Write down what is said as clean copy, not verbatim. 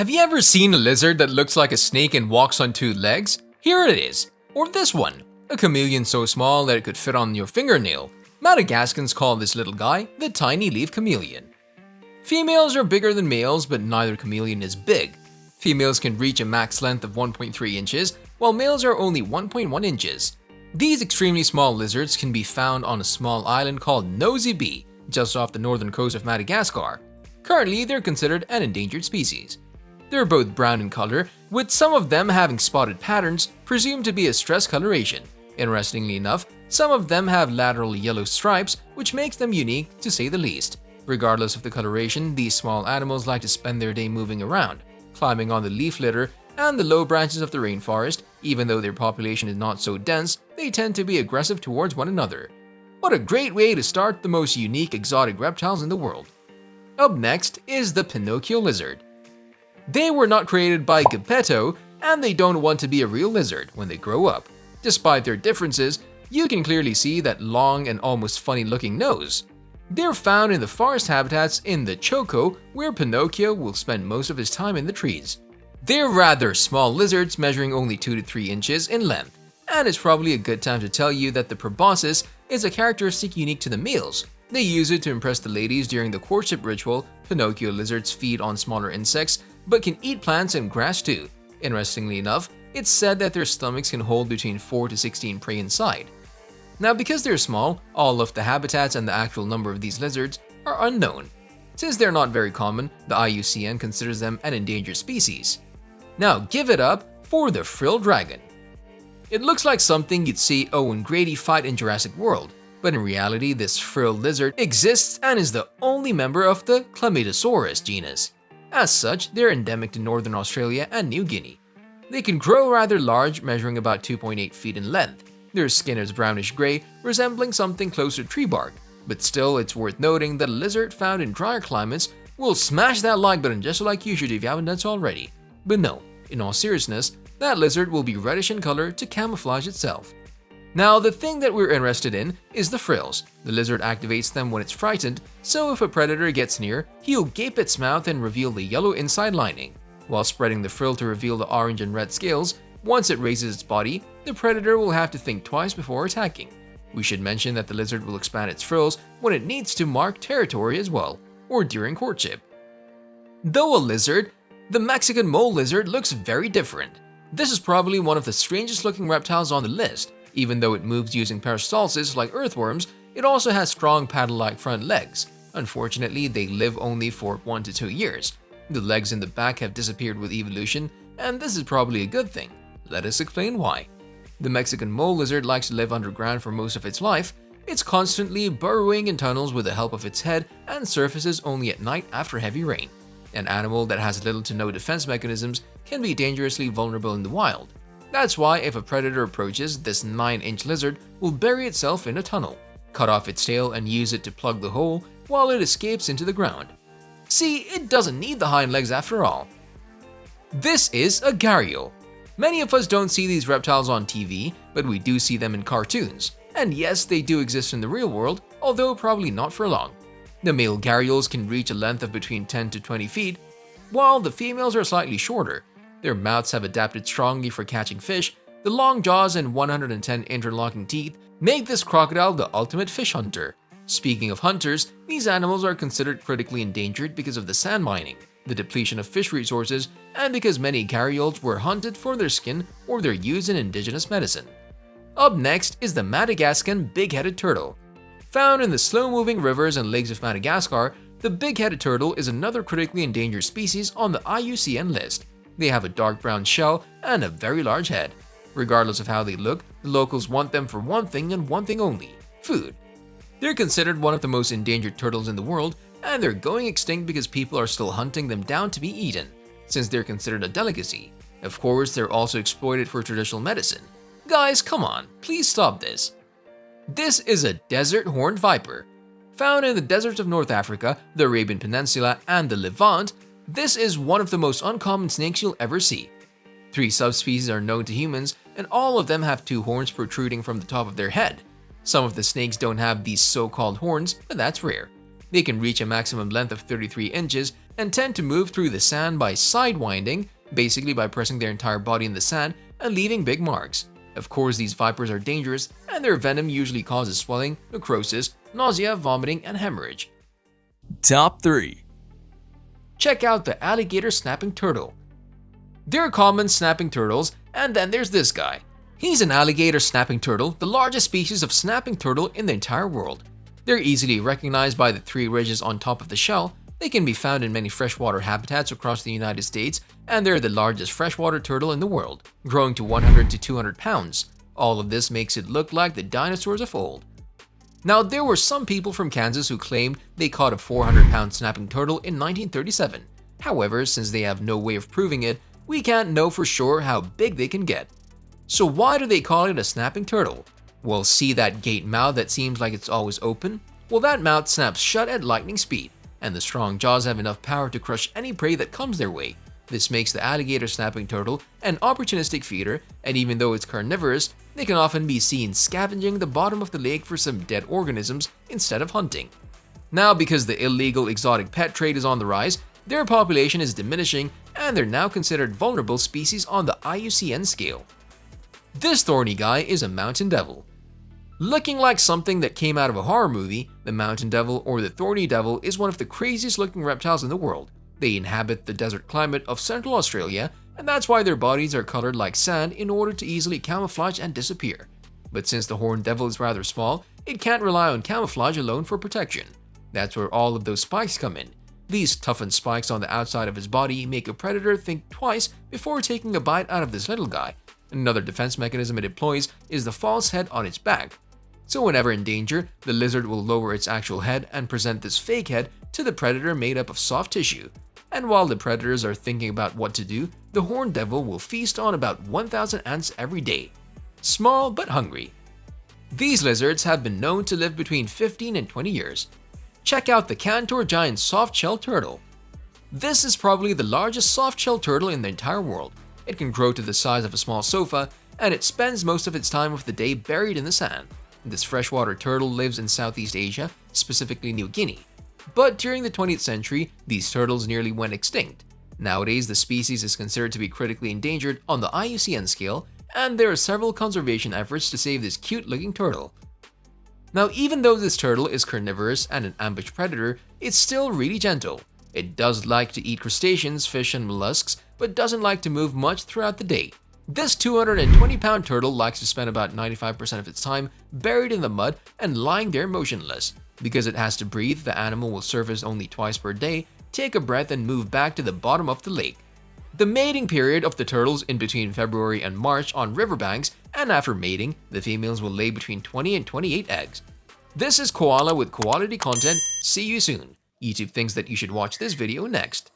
Have you ever seen a lizard that looks like a snake and walks on two legs? Here it is. Or this one, a chameleon so small that it could fit on your fingernail. Madagascans call this little guy the tiny leaf chameleon. Females are bigger than males, but neither chameleon is big. Females can reach a max length of 1.3 inches, while males are only 1.1 inches. These extremely small lizards can be found on a small island called Nosy Be, just off the northern coast of Madagascar. Currently, they're considered an endangered species. They're both brown in color, with some of them having spotted patterns, presumed to be a stress coloration. Interestingly enough, some of them have lateral yellow stripes, which makes them unique to say the least. Regardless of the coloration, these small animals like to spend their day moving around, climbing on the leaf litter and the low branches of the rainforest. Even though their population is not so dense, they tend to be aggressive towards one another. What a great way to start the most unique exotic reptiles in the world. Up next is the Pinocchio lizard. They were not created by Geppetto, and they don't want to be a real lizard when they grow up. Despite their differences, you can clearly see that long and almost funny-looking nose. They're found in the forest habitats in the Choco, where Pinocchio will spend most of his time in the trees. They're rather small lizards measuring only 2 to 3 inches in length, and it's probably a good time to tell you that the proboscis is a characteristic unique to the males. They use it to impress the ladies during the courtship ritual. Pinocchio lizards feed on smaller insects, but can eat plants and grass too. Interestingly enough, it's said that their stomachs can hold between 4 to 16 prey inside. Now, because they're small, all of the habitats and the actual number of these lizards are unknown. Since they're not very common, the IUCN considers them an endangered species. Now give it up for the frilled dragon. It looks like something you'd see Owen Grady fight in Jurassic World, but in reality this frilled lizard exists and is the only member of the Chlamydosaurus genus. As such, they're endemic to northern Australia and New Guinea. They can grow rather large, measuring about 2.8 feet in length. Their skin is brownish-gray, resembling something close to tree bark. But still, it's worth noting that a lizard found in drier climates will smash that like button just like you should if you haven't done so already. But no, in all seriousness, that lizard will be reddish in color to camouflage itself. Now, the thing that we're interested in is the frills. The lizard activates them when it's frightened, so if a predator gets near, he'll gape its mouth and reveal the yellow inside lining, while spreading the frill to reveal the orange and red scales. Once it raises its body, the predator will have to think twice before attacking. We should mention that the lizard will expand its frills when it needs to mark territory as well, or during courtship. Though a lizard, the Mexican mole lizard looks very different. This is probably one of the strangest looking reptiles on the list. Even though it moves using peristalsis like earthworms, it also has strong paddle-like front legs. Unfortunately, they live only for 1 to 2 years. The legs in the back have disappeared with evolution, and this is probably a good thing. Let us explain why. The Mexican mole lizard likes to live underground for most of its life. It's constantly burrowing in tunnels with the help of its head and surfaces only at night after heavy rain. An animal that has little to no defense mechanisms can be dangerously vulnerable in the wild. That's why if a predator approaches, this 9-inch lizard will bury itself in a tunnel, cut off its tail and use it to plug the hole while it escapes into the ground. See, it doesn't need the hind legs after all. This is a gharial. Many of us don't see these reptiles on TV, but we do see them in cartoons. And yes, they do exist in the real world, although probably not for long. The male gharials can reach a length of between 10 to 20 feet, while the females are slightly shorter. Their mouths have adapted strongly for catching fish. The long jaws and 110 interlocking teeth make this crocodile the ultimate fish hunter. Speaking of hunters, these animals are considered critically endangered because of the sand mining, the depletion of fish resources, and because many gharials were hunted for their skin or their use in indigenous medicine. Up next is the Madagascan big-headed turtle. Found in the slow-moving rivers and lakes of Madagascar, the big-headed turtle is another critically endangered species on the IUCN list. They have a dark brown shell and a very large head. Regardless of how they look, the locals want them for one thing and one thing only: food. They're considered one of the most endangered turtles in the world, and they're going extinct because people are still hunting them down to be eaten, since they're considered a delicacy. Of course, they're also exploited for traditional medicine. Guys, come on, please stop this. This is a desert horned viper. Found in the deserts of North Africa, the Arabian Peninsula, and the Levant, this is one of the most uncommon snakes you'll ever see. 3 subspecies are known to humans, and all of them have 2 horns protruding from the top of their head. Some of the snakes don't have these so-called horns, but that's rare. They can reach a maximum length of 33 inches and tend to move through the sand by sidewinding, basically by pressing their entire body in the sand and leaving big marks. Of course, these vipers are dangerous, and their venom usually causes swelling, necrosis, nausea, vomiting, and hemorrhage. Top 3. Check out the alligator snapping turtle. There are common snapping turtles, and then there's this guy. He's an alligator snapping turtle, the largest species of snapping turtle in the entire world. They're easily recognized by the 3 ridges on top of the shell. They can be found in many freshwater habitats across the United States, and they're the largest freshwater turtle in the world, growing to 100 to 200 pounds. All of this makes it look like the dinosaurs of old. Now, there were some people from Kansas who claimed they caught a 400-pound snapping turtle in 1937. However, since they have no way of proving it, we can't know for sure how big they can get. So why do they call it a snapping turtle? Well, see that gate mouth that seems like it's always open? Well, that mouth snaps shut at lightning speed, and the strong jaws have enough power to crush any prey that comes their way. This makes the alligator snapping turtle an opportunistic feeder, and even though it's carnivorous, they can often be seen scavenging the bottom of the lake for some dead organisms instead of hunting. Now, because the illegal exotic pet trade is on the rise, their population is diminishing, and they're now considered vulnerable species on the IUCN scale. This thorny guy is a mountain devil. Looking like something that came out of a horror movie, the mountain devil or the thorny devil is one of the craziest looking reptiles in the world. They inhabit the desert climate of Central Australia, and that's why their bodies are colored like sand in order to easily camouflage and disappear. But since the horned devil is rather small, it can't rely on camouflage alone for protection. That's where all of those spikes come in. These toughened spikes on the outside of his body make a predator think twice before taking a bite out of this little guy. Another defense mechanism it employs is the false head on its back. So whenever in danger, the lizard will lower its actual head and present this fake head to the predator made up of soft tissue. And while the predators are thinking about what to do, the horned devil will feast on about 1,000 ants every day. Small but hungry. These lizards have been known to live between 15 and 20 years. Check out the Cantor giant soft-shell turtle. This is probably the largest soft-shell turtle in the entire world. It can grow to the size of a small sofa, and it spends most of its time of the day buried in the sand. This freshwater turtle lives in Southeast Asia, specifically New Guinea. But during the 20th century, these turtles nearly went extinct. Nowadays, the species is considered to be critically endangered on the IUCN scale, and there are several conservation efforts to save this cute-looking turtle. Now, even though this turtle is carnivorous and an ambush predator, it's still really gentle. It does like to eat crustaceans, fish, and mollusks, but doesn't like to move much throughout the day. This 220-pound turtle likes to spend about 95% of its time buried in the mud and lying there motionless. Because it has to breathe, the animal will surface only twice per day, take a breath, and move back to the bottom of the lake. The mating period of the turtles in between February and March on riverbanks, and after mating, the females will lay between 20 and 28 eggs. This is Koala with quality content. See you soon. YouTube thinks that you should watch this video next.